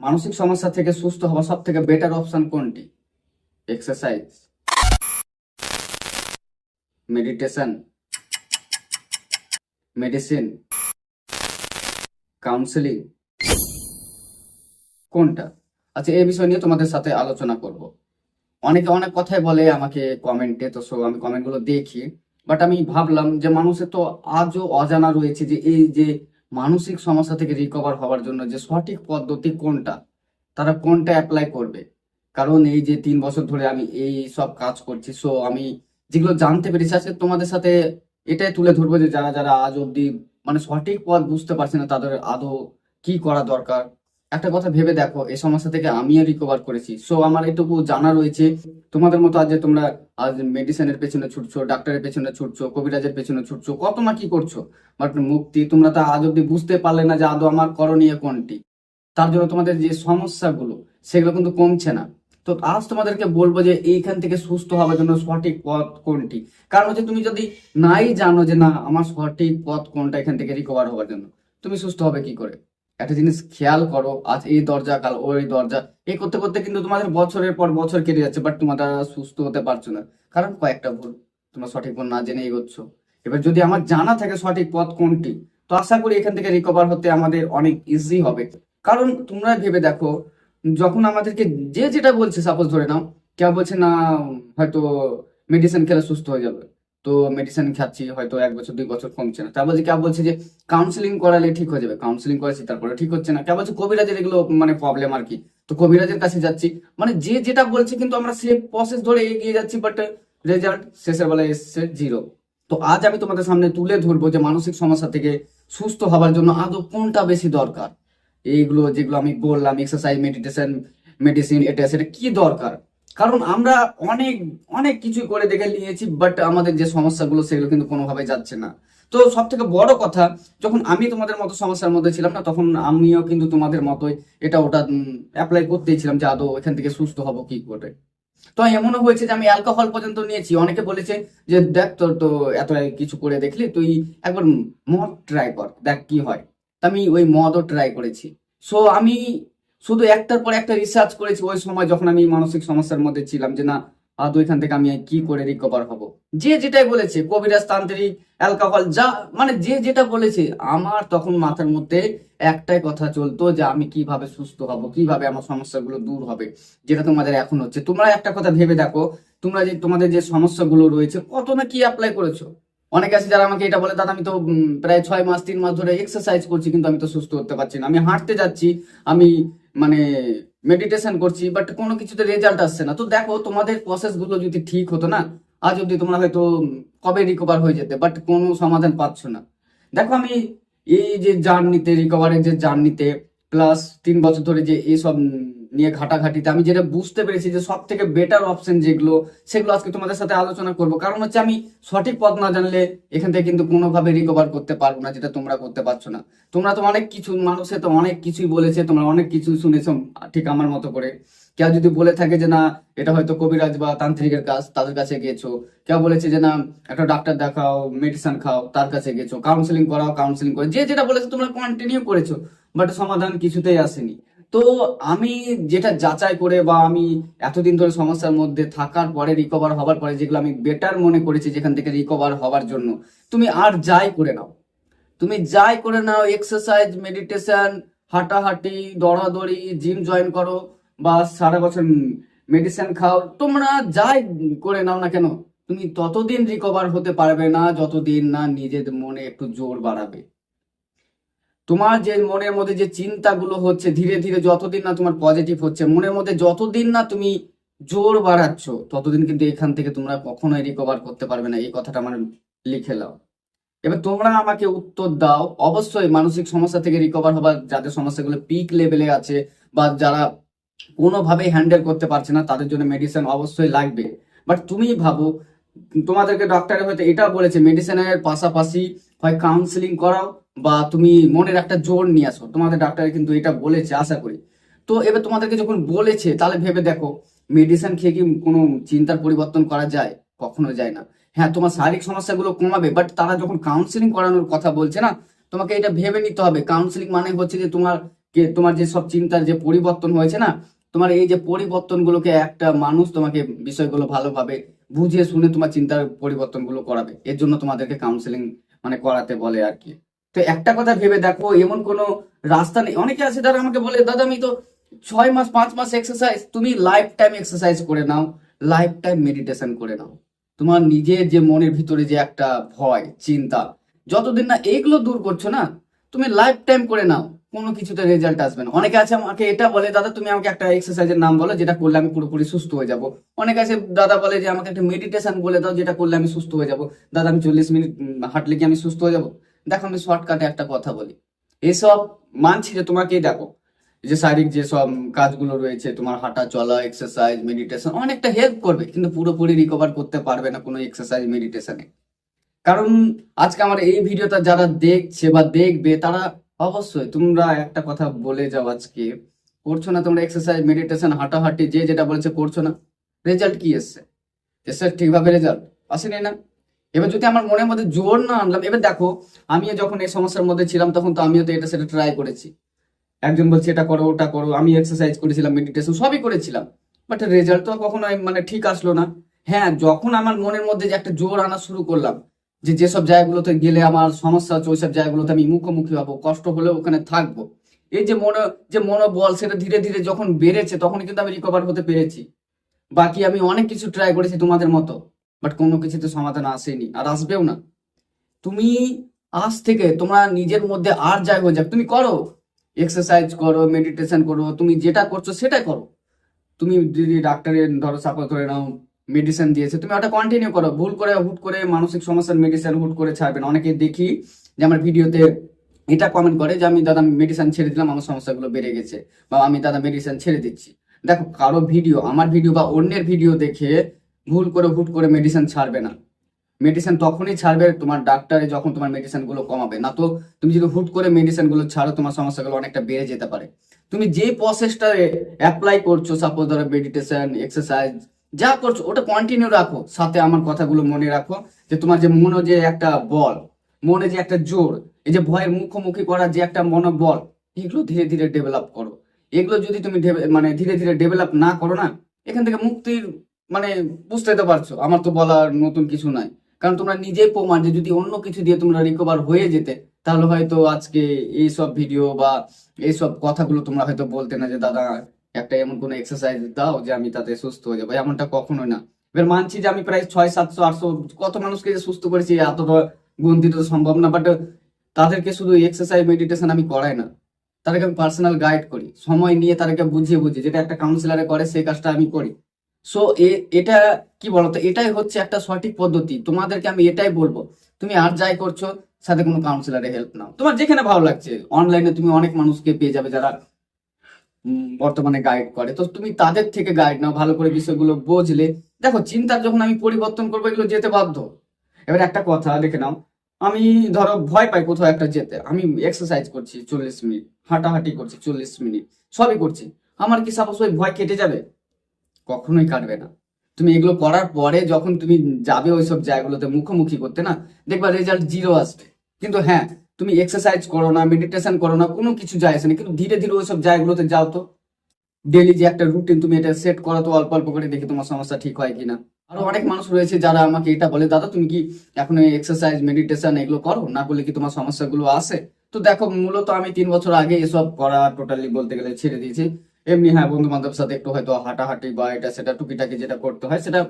মানসিক সমস্যা থেকে সুস্থ হওয়া সব থেকে বেটার অপশন কোনটি? এক্সারসাইজ, মেডিটেশন, মেডিসিন, কাউন্সেলিং, কোনটা? আচ্ছা, এই বিষয় নিয়ে তোমাদের সাথে আলোচনা করব। অনেকে অনেক কথাই বলে আমাকে কমেন্টে, তো আমি কমেন্টগুলো দেখি। বাট আমি ভাবলাম যে মানুষের তো আজও অজানা রয়েছে যে এই যে মানসিক সমস্যা থেকে রিকভার হওয়ার জন্য যে সঠিক পদ্ধতি কোনটা, তারা কোনটা অ্যাপ্লাই করবে। কারণ এই যে 3 বছর ধরে আমি এই সব কাজ করছি, আমি যেগুলো জানতে পেরেছি আজকে তোমাদের সাথে এটাই তুলে ধরবো যে যারা যারা আজ অব্দি মানে সঠিক পথ বুঝতে পারছে না তাদের আদৌ কি করা দরকার। একটা কথা ভেবে দেখো, এই সমস্যা থেকে আমিও রিকভার করেছি, আমার এটুকু জানা রয়েছে। তোমাদের মতো আজ যে তোমরা আজ মেডিসিনের পেছনে ছুটছো, ডাক্তারের পেছনে ছুটছো, কবিরাজের পেছনে ছুটছো, কত না কি করছো, বাট মুক্তি তোমরা তা আজ অব্দি বুঝতে পারলে না যে আদৌ আমার করণীয় কোনটি। তার জন্য তোমাদের যে সমস্যাগুলো সেগুলো কিন্তু কমছে না। তো আজ তোমাদেরকে বলবো যে এইখান থেকে সুস্থ হওয়ার জন্য সঠিক পথ কোনটি। কারণ হচ্ছে তুমি যদি নাই জানো যে না আমার সঠিক পথ কোনটা এখান থেকে রিকভার হওয়ার জন্য, তুমি সুস্থ হবে কি করে? একটা জিনিস খেয়াল করো, আজ এই দরজা কাল ওই দরজা, এই করতে করতে কিন্তু তোমাদের বছরের পর বছর কেটে যাচ্ছে, বাট তোমরা সুস্থ হতে পারছো না। কারণ কয়েকটা ভুল, তোমরা সঠিক পথ না জেনে এগোচ্ছ। এবার যদি আমার জানা থাকে সঠিক পথ কোনটি, তো আশা করি এখান থেকে রিকভার হতে আমাদের অনেক ইজি হবে। কারণ তোমরা ভেবে দেখো, যখন আমাদেরকে যে যেটা বলছে, সাপোজ ধরে নাও কেউ বলছে না হয়তো মেডিসিন খেলে সুস্থ হয়ে যাবে, তো মেডিসিন খাচ্ছি, হয়তো 1 বছর 2 বছর কমছে না, তারপর কেউ বলছে যে কাউন্সিলিং করালে ঠিক হয়ে যাবে, কাউন্সিলিং করেছি তারপরে ঠিক হচ্ছে না, কেউ বলছে কবিরাজের এগুলো মানে প্রবলেম আর কি, তো কবিরাজের কাছে যাচ্ছি। মানে যে যেটা বলছে কিন্তু আমরা সে প্রসেস ধরে এগিয়ে যাচ্ছি, বাট রেজাল্ট শেষের বেলায় এসছে জিরো। তো আজ আমি তোমাদের সামনে তুলে ধরবো যে মানসিক সমস্যা থেকে সুস্থ হওয়ার জন্য আদৌ কোনটা বেশি দরকার। এইগুলো যেগুলো আমি বললাম, এক্সারসাইজ, মেডিটেশন, মেডিসিন, এটা সেটা কি দরকার। কারণ আমরা অনেক অনেক কিছু করে দেখে নিয়েছি, বাট আমাদের যে সমস্যাগুলো সেগুলো কিন্তু কোনোভাবে যাচ্ছে না। তো সব থেকে বড় কথা, যখন আমি তোমাদের মতো সমস্যার মধ্যে ছিলাম না, তখন আমিও কিন্তু তোমাদের মতোই এটা ওটা অ্যাপ্লাই করতেই ছিলাম যে আদৌ এখান থেকে সুস্থ হব কি করে। তো এমনও হয়েছে যে আমি অ্যালকোহল পর্যন্ত নিয়েছি। অনেকে বলেছে যে দেখ তোর তো এত কিছু করে দেখলি, তুই একবার মদ ট্রাই কর, দেখ কি হয়। তা আমি ওই মদও ট্রাই করেছি। আমি শুধু একটার পর একটা রিসার্চ করেছি ওই সময় যখন আমি মানসিক সমস্যার মধ্যে ছিলাম, যে না আদৌ এখান থেকে আমি কি করে রিকভার হব। যে যেটাই বলেছে, কবিরাজ, তান্ত্রিক, অ্যালকোহল, যা মানে যে যেটা বলেছে, আমার তখন মাথার মধ্যে একটাই কথা চলতো যে আমি কিভাবে সুস্থ হব, কিভাবে আমার সমস্যাগুলো দূর হবে, যেটা তোমাদের এখন হচ্ছে। তোমরা একটা কথা ভেবে দেখো, তোমরা যে তোমাদের যে সমস্যাগুলো রয়েছে কত না কি অ্যাপ্লাই করেছো। অনেকে আছে যারা আমাকে এটা বলে, দাদা আমি তো প্রায় 6 মাস 3 মাস ধরে এক্সারসাইজ করছি, কিন্তু আমি তো সুস্থ হতে পারছি না। আমি হাঁটতে যাচ্ছি, আমি মানে মেডিটেশন করছি, বাট কোনো কিছুতে রেজাল্ট আসছে না। তো দেখো, তোমাদের প্রসেস গুলো যদি ঠিক হতো না, আজ অব্দি তোমরা হয়তো কবে রিকভার হয়ে যেতে, বাট কোনো সমাধান পাচ্ছ না। দেখো, আমি এই যে জার্নিতে, রিকভারের যে জার্নিতে, প্লাস 3 বছর ধরে যে এইসব নিয়ে ঘাটাঘাটিতে আমি যেটা বুঝতে পেরেছি যে সব থেকে বেটার অপশন যেগুলো, সেগুলো আজকে তোমাদের সাথে আলোচনা করব। কারণ হচ্ছে আমি সঠিক পথ না জানলে এখান থেকে কিন্তু কোনোভাবে রিকভার করতে পারবো না, যেটা তোমরা করতে পারছো না। তোমরা তো অনেক কিছু, মানুষে তো অনেক কিছুই বলেছে, তোমরা অনেক কিছু শুনেছো ঠিক আমার মতো করে। কেউ যদি বলে থাকে যে না এটা হয়তো কবিরাজ বা তান্ত্রিকের কাজ, তাদের কাছে গেছো। কেউ বলেছে যে না একটা ডাক্তার দেখাও, মেডিসিন খাও, তার কাছে গেছো, কাউন্সিলিং করাও, কাউন্সিলিং করে, যে যেটা বলেছে তোমরা কন্টিনিউ করেছো, বাট সমাধান কিছুতেই আসেনি। তো আমি যেটা যাচাই করে বা আমি এতদিন ধরে সমস্যার মধ্যে থাকার পরে, রিকভার হবার পরে, যেগুলো আমি বেটার মনে করেছি যেখান থেকে রিকভার হবার জন্য, তুমি আর যাই করে নাও, তুমি যাই করে নাও, এক্সারসাইজ, মেডিটেশন, হাঁটাহাঁটি, দৌড়াদৌড়ি, জিম জয়েন করো, বা সারা বছর মেডিসিন খাও, তোমরা যাই করে নাও না কেন, তুমি ততদিন রিকভার হতে পারবে না যতদিন না নিজের মনে একটু জোর বাড়াবে। তোমার যে মনের মধ্যে যে চিন্তাগুলো হচ্ছে, ধীরে ধীরে যতদিন না তোমার পজিটিভ হচ্ছে মনের মধ্যে, যতদিন না তুমি জোর বাড়াচ্ছ, ততদিন কিন্তু এখান থেকে তোমরা কখনোই রিকভার করতে পারবে না। এই কথাটা আমার লিখে নাও। এবার তোমরা আমাকে উত্তর দাও, অবশ্যই মানসিক সমস্যা থেকে রিকভার হবার, যাদের সমস্যাগুলো পিক লেভেলে আছে বা যারা কোনোভাবেই হ্যান্ডেল করতে পারছে না, তাদের জন্য মেডিসিন অবশ্যই লাগবে। বাট তুমি ভাবো, তোমাদেরকে ডক্টরে হয়তো এটা বলেছে মেডিসিনের পাশাপাশি হয় কাউন্সিলিং করাও, বা তুমি মনের একটা জোর নিয়ে আসো, তোমাদের ডাক্তার কিন্তু এটা বলেছে আশা করি। তো এবার তোমাদেরকে যখন বলেছে, তাহলে ভেবে দেখো, মেডিসিন খেয়ে কি কোনো চিন্তার পরিবর্তন করা যায়? কখনো যায় না। হ্যাঁ, তোমার শারীরিক সমস্যাগুলো কমাবে, বাট তারা যখন কাউন্সিলিং করানোর কথা বলছে না, তোমাকে এটা ভেবে নিতে হবে। কাউন্সিলিং মানে হচ্ছে যে তোমার তোমার যে সব চিন্তার যে পরিবর্তন হয়েছে না, তোমার এই যে পরিবর্তনগুলোকে একটা মানুষ তোমাকে বিষয়গুলো ভালোভাবে বুঝিয়ে শুনে তোমার চিন্তার পরিবর্তনগুলো করাবে, এর জন্য তোমাদেরকে কাউন্সেলিং মানে করাতে বলে আর কি। তো একটা কথা ভেবে দেখো, এমন কোনো রাস্তা নেই। অনেকে আছে যারা আমাকে বলে, দাদা আমি তো 6 মাস 5 মাস এক্সারসাইজ। তুমি লাইফ টাইম এক্সারসাইজ করে নাও, লাইফ টাইম মেডিটেশন করে নাও। তোমার নিজের যে মনের ভিতরে যে একটা ভয় চিন্তা, যতদিন না এইগুলো দূর করছো না, তুমি লাইফ টাইম করে নাও, কোনো কিছুতে রেজাল্ট আসবে না। অনেকে আছে আমাকে এটা বলে, দাদা তুমি আমাকে একটা এক্সারসাইজের নাম বলো যেটা করলে আমি পুরোপুরি সুস্থ হয়ে যাব। অনেকে আছে দাদা বলে যে আমাকে একটা মেডিটেশন বলে দাও যেটা করলে আমি সুস্থ হয়ে যাব। দাদা আমি 40 মিনিট হাঁটলে কি আমি সুস্থ হয়ে যাব? দেখো আমি শর্টকাটে একটা কথা বলি, এসব মানছি যে তোমাকে দেখো যে শারীরিক যে সব কাজগুলো রয়েছে, তোমার হাঁটা চলা এক্সারসাইজ মেডিটেশন অনেকটা হেল্প করবে, কিন্তু পুরোপুরি রিকভার করতে পারবে না কোনো এক্সারসাইজ মেডিটেশনে। কারণ আজকে আমার এই ভিডিওটা যারা দেখছে বা দেখবে তারা অবশ্যই, তোমরা একটা কথা বলে যাও আজকে, করছো না তোমরা এক্সারসাইজ মেডিটেশন হাঁটাহাঁটি যে যেটা বলেছে করছো না, রেজাল্ট কি এসছে? এসছে ঠিকভাবে রেজাল্ট আসেনি না? এবার যদি আমার মনের মধ্যে জোর না আনলাম, এবার দেখো আমিও যখন এই সমস্যার মধ্যে ছিলাম তখন তো আমিও তো এটা সেটা ট্রাই করেছি। একজন বলছে এটা করো ওটা করো, আমি এক্সারসাইজ করেছিলাম মেডিটেশন সবই করেছিলাম, বাট রেজাল্ট তো কখনো মানে ঠিক আসলো না। হ্যাঁ, যখন আমার মনের মধ্যে যে একটা জোর আনা শুরু করলাম যে যেসব জায়গাগুলোতে গেলে আমার সমস্যা হচ্ছে ওইসব জায়গাগুলোতে আমি মুখোমুখি হবো, কষ্ট হলেও ওখানে থাকবো, এই যে মনোবল সেটা ধীরে ধীরে যখন বেড়েছে তখন কিন্তু আমি রিকভার হতে পেরেছি। বাকি আমি অনেক কিছু ট্রাই করেছি তোমাদের মতো, বাট কোনো কিছুতে সমাধান আসেনি আর আসবেও না। তুমি আজ থেকে তোমার নিজের মধ্যে আর যাই হয়ে যাক তুমি করো, এক্সারসাইজ করো মেডিটেশন করো, তুমি যেটা করছো সেটাই করো। তুমি যদি ডাক্তারের ধরো সাপোজ ধরে নাও মেডিসিন দিয়েছে, তুমি ওটা কন্টিনিউ করো। ভুল করে হুট করে মানসিক সমস্যার মেডিসিন হুট করে ছাড়বে না। অনেকে দেখি যে আমার ভিডিওতে এটা কমেন্ট করে যে আমি দাদা মেডিসিন ছেড়ে দিলাম আমার সমস্যাগুলো বেড়ে গেছে, বা আমি দাদা মেডিসিন ছেড়ে দিচ্ছি। দেখো কারো ভিডিও, আমার ভিডিও বা অন্যের ভিডিও দেখে ভুল করে হুট করে মেডিসিন ছাড়বে না। মেডিসিন তখনই ছাড়বে তোমার ডাক্তারে যখন তোমার মেডিসিন গুলো কমাবে, না তো তুমি যদি হুট করে মেডিসিন গুলো ছাড়ো তোমার সমস্যাগুলো অনেকটা বেড়ে যেতে পারে। তুমি যে প্রসেসটা অ্যাপ্লাই করছো, সাপোজ ধরো মেডিটেশন এক্সারসাইজ যা করছো ওটা কন্টিনিউ রাখো, সাথে আমার কথাগুলো মনে রাখো যে তোমার যে মনে যে একটা বল, মনে যে একটা জোর, এই যে ভয়ের মুখোমুখি করার যে একটা মনোবল, এগুলো ধীরে ধীরে ডেভেলপ করো। এগুলো যদি তুমি মানে ধীরে ধীরে ডেভেলপ না করো না, এখান থেকে মুক্তির মানে বুঝতে তো পারছো আমার তো বলার নতুন কিছু নাই। কারণ তোমরা নিজেই প্রমাণ যে যদি অন্য কিছু দিয়ে তোমরা রিকভার হয়ে যেতে, তাহলে হয়তো আজকে এইসব ভিডিও বা এইসব কথাগুলো তোমরা হয়তো বলতে না যে দাদা একটা এমন কোনো এক্সারসাইজ দাও যে আমি তাতে সুস্থ হয়ে যাবো। এমনটা কখনোই না। এবার মানছি যে আমি প্রায় 600 700 800 কত মানুষকে যে সুস্থ করেছি এতটা গন্তি তো সম্ভব না, বাট তাদেরকে শুধু এক্সারসাইজ মেডিটেশন আমি করাই না, তাদেরকে আমি পার্সোনাল গাইড করি, সময় নিয়ে তাদেরকে বুঝিয়ে বুঝিয়ে, যেটা একটা কাউন্সিলারে করে সেই কাজটা আমি করি। সো এটা কি বলতো, এটাই হচ্ছে একটা সঠিক পদ্ধতি। তোমাদেরকে আমি এটাই বলবো, তুমি আর যাই করছো সাথে কোনো কাউন্সিলরের হেল্প নাও। তোমার যেখানে ভালো লাগছে, অনলাইনে তুমি অনেক মানুষকে পেয়ে যাবে যারা বর্তমানে গাইড করে, তো তুমি তাদের থেকে গাইড নাও, ভালো করে বিষয়গুলো বুঝলে। দেখো চিন্তার যখন আমি পরিবর্তন করবো এগুলো যেতে বাধ্য। এবার একটা কথা দেখে নাও, আমি ধরো ভয় পাই কোথাও একটা যেতে, আমি এক্সারসাইজ করছি 40 মিনিট, হাঁটাহাঁটি করছি 40 মিনিট, সবই করছি, আমার কি সাপোজ ওই ভয় কেটে যাবে? কখনোই কাটবে না। তুমি এগুলো করার পরে যখন তুমি যাবে ওইসব জায়গাগুলোতে মুখোমুখি করতে না, দেখবা রেজাল্ট জিরো আসবে। কিন্তু হ্যাঁ, তুমি এক্সারসাইজ করো না মেডিটেশন করো না কোনো কিছু যায় আসে না, কিন্তু ধীরে ধীরে ওইসব জায়গাগুলোতে যাও তো, ডেলি যে একটা রুটিন তুমি এটা সেট করো তো, অল্প অল্প করে দেখি তোমার সমস্যা ঠিক হয় কিনা। আরো অনেক মানুষ রয়েছে যারা আমাকে এটা বলে, দাদা তুমি কি এখন এক্সারসাইজ মেডিটেশন এগুলো করো, না করলে কি তোমার সমস্যাগুলো আসে? তো দেখো মূলত আমি 3 বছর আগে এসব করা টোটালি বলতে গেলে ছেড়ে দিয়েছি। এমনি হ্যাঁ, বন্ধু বান্ধবের সাথে একটু হয়তো হাঁটাহাঁটি বা এটা সেটা টুকিটাকি যেটা করতে হয় সেটা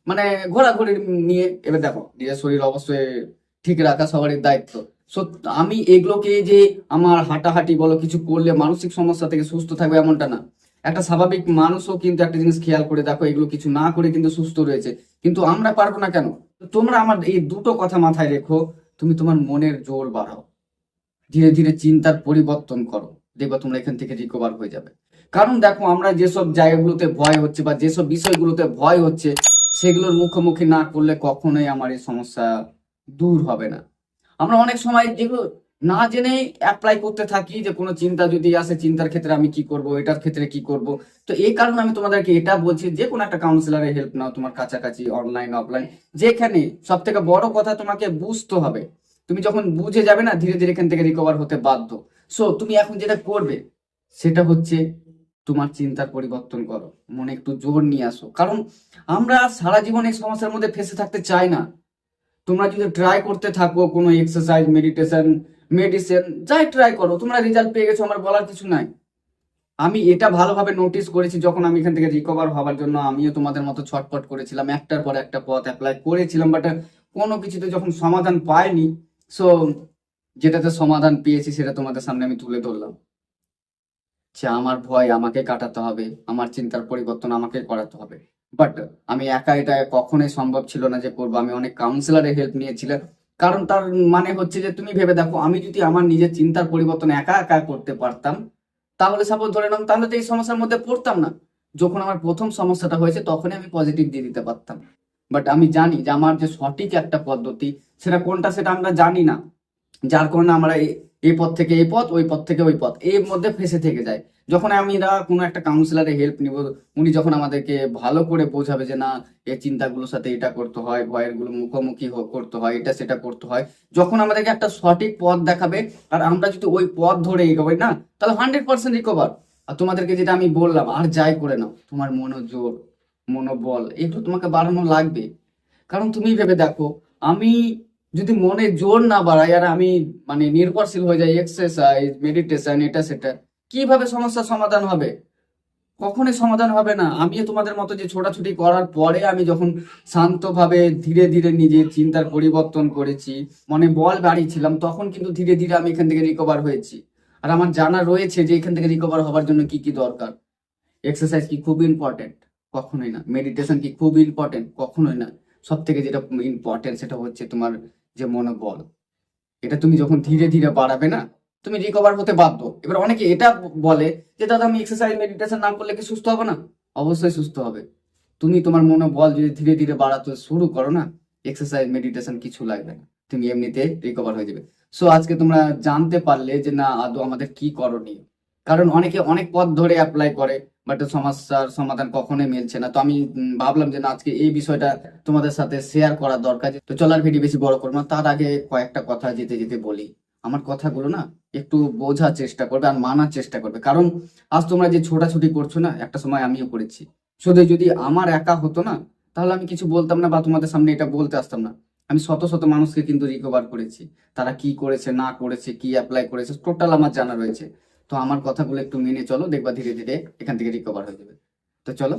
মানে ঘোরাঘুরি নিয়ে। এবার দেখো নিজের শরীর অবশ্যই ঠিক রাখা সবারই দায়িত্ব। সো আমি এগুলোকে যে আমার হাঁটাহাঁটি বলো কিছু করলে মানসিক সমস্যা থেকে সুস্থ থাকবে এমনটা না। একটা স্বাভাবিক মানুষও কিন্তু একটা জিনিস খেয়াল করে দেখো, এগুলো কিছু না করে কিন্তু সুস্থ রয়েছে, কিন্তু আমরা পারবো না কেন? তো তোমরা আমার এই দুটো কথা মাথায় রেখো, তুমি তোমার মনের জোর বাড়াও, ধীরে ধীরে চিন্তার পরিবর্তন করো, দেখবা তোমরা এখান থেকে রিকভার হয়ে যাবে। কারণ দেখো আমরা যেসব জায়গাগুলোতে ভয় হচ্ছে বা যেসব বিষয়গুলোতে ভয় হচ্ছে সেগুলোর মুখোমুখি না করলে কখনোই আমার এই সমস্যা দূর হবে না। আমরা অনেক সময় যেগুলো না জেনে অ্যাপ্লাই করতে থাকি, যে কোনো চিন্তা যদি আসে চিন্তার ক্ষেত্রে আমি কি করব, এটার ক্ষেত্রে কি করব। তো এই কারণে আমি তোমাদেরকে এটা বলছি, যে কোনো একটা কাউন্সিলরের হেল্প নাও, তোমার কাছাকাছি অনলাইন অফলাইন যেখানে। সব থেকে বড় কথা তোমাকে বুঝতে হবে, তুমি যখন বুঝে যাবে না ধীরে ধীরে এখান থেকে রিকভার হতে বাধ্য। সো তুমি এখন যেটা করবে, সেটা হচ্ছে তোমার চিন্তার পরিবর্তন করো, মনে একটু জোর নিয়ে আসো। কারণ আমরা সারা জীবন এই সমস্যার মধ্যে ফেঁসে থাকতে চাই না। তোমরা যদি ট্রাই করতে থাকো কোনো এক্সারসাইজ, মেডিটেশন, মেডিসিন যাই ট্রাই করো, তোমরা রেজাল্ট পেয়ে গেছো, আমার বলার কিছু নাই। আমি এটা ভালোভাবে নোটিস করেছি, যখন আমি এখান থেকে রিকভার হওয়ার জন্য আমিও তোমাদের মতো ছটফট করেছিলাম, একটার পর একটা পথ অ্যাপ্লাই করেছিলাম, বাট কোনো কিছুতে যখন সমাধান পাইনি, সো যেটাতে সমাধান পেয়েছি সেটা তোমাদের সামনে আমি তুলে ধরলাম। যে আমার ভয় আমাকে কাটাতে হবে, আমার চিন্তার পরিবর্তন আমাকে করাতে হবে। বাট আমি একা এটা কখনোই সম্ভব ছিল না যে করবো। আমি অনেক কাউন্সিলরের হেল্প নিয়েছিলাম। কারণ তার মানে হচ্ছে যে তুমি ভেবে দেখো, আমি যদি আমার নিজের চিন্তার পরিবর্তন একা একা করতে পারতাম, তাহলে সাপোজ ধরে নাও, তাহলে তো এই সমস্যার মধ্যে পড়তাম না। যখন আমার প্রথম সমস্যাটা হয়েছে তখনই আমি পজিটিভ দিয়ে দিতে পারতাম। বাট আমি জানি যে আমার যে সঠিক একটা পদ্ধতি, সেটা কোনটা সেটা আমরা জানি না। যার কারণে আমরা এই পথ থেকে এই পথ, ওই পথ থেকে ওই পথ, এর মধ্যে ফেসে থেকে যায়। যখন আমরা কোনো একটা কাউন্সিলরের হেল্প নিব, উনি যখন আমাদেরকে ভালো করে বোঝাবে যে না, এই চিন্তাগুলোর সাথে এটা করতে হয়, ভয়ের গুলো মুখোমুখি করতে হয়, এটা সেটা করতে হয়, যখন আমাদেরকে একটা সঠিক পথ দেখাবে, আর আমরা যদি ওই পথ ধরে এগোই না, তাহলে 100% রিকভার। আর তোমাদেরকে যেটা আমি বললাম, আর যাই করে নাও, তোমার মনোযোগ, মনোবল এগুলো তোমাকে বাড়ানো লাগবে। কারণ তুমি ভেবে দেখো, আমি যদি মনে জোর না বাড়াই, আর আমি মানে নির্ভরশীল হয়ে যাই এক্সারসাইজ, মেডিটেশন, এটা সেটা, কিভাবে সমস্যার সমাধান হবে? কখনোই সমাধান হবে না। আমিও তোমাদের মতো যে ছোটাছুটি করার পরে আমি যখন শান্তভাবে ধীরে ধীরে নিজের চিন্তার পরিবর্তন করেছি, মনে বল বাড়িয়েছিলাম, তখন কিন্তু ধীরে ধীরে আমি এখান থেকে রিকভার হয়েছি। আর আমার জানা রয়েছে যে এখান থেকে রিকভার হওয়ার জন্য কি কি দরকার। এক্সারসাইজ কি খুব ইম্পর্টেন্ট? কখনোই না। মেডিটেশন কি খুব ইম্পর্টেন্ট? কখনোই না। সব থেকে যেটা ইম্পর্টেন্ট সেটা হচ্ছে তোমার যে মনোবল। এটা তুমি যখন ধীরে ধীরে বাড়াবে না, তুমি রিকভার হতে বাধ্য। এবার অনেকে এটা বলে যে দাদা, আমি এক্সারসাইজ মেডিটেশন না করলে কি সুস্থ হবে না? অবশ্যই সুস্থ হবে। তুমি তোমার মনোবল যদি ধীরে ধীরে বাড়াতে শুরু করো না, এক্সারসাইজ মেডিটেশন কিছু লাগবে না, তুমি এমনিতে রিকভার হয়ে যাবে। সো আজকে তোমরা জানতে পারলে যে না, আদৌ আমাদের কি করণীয়। কারণ অনেকে অনেক পথ ধরে অ্যাপ্লাই করে, বাট সমস্যার সমাধান কখনোই মিলছে না। তো আমি ভাবলাম যে না, আজকে এই বিষয়টা তোমাদের সাথে শেয়ার করা দরকার। তো চলার ভিডিও বেশি বড় করবো না, তার আগে কয়েকটা কথা যেতে যেতে বলি। আমার কথাগুলো না একটু বোঝার চেষ্টা করবে আর মানার চেষ্টা করবে। কারণ আজ তোমরা যে ছোটাছুটি করছো না, একটা সময় আমিও করেছি। শুধু যদি আমার একা হতো না, তাহলে আমি কিছু বলতাম না বা তোমাদের সামনে এটা বলতে আসতাম না। আমি শত শত মানুষকে কিন্তু রিকভার করেছি। তারা কি করেছে না করেছে, কি অ্যাপ্লাই করেছে, টোটাল আমার জানা রয়েছে। তো আমার কথাগুলো একটু মেনে চলো, দেখবা ধীরে ধীরে এখান থেকে রিকভার হয়ে যাবে। তো চলো।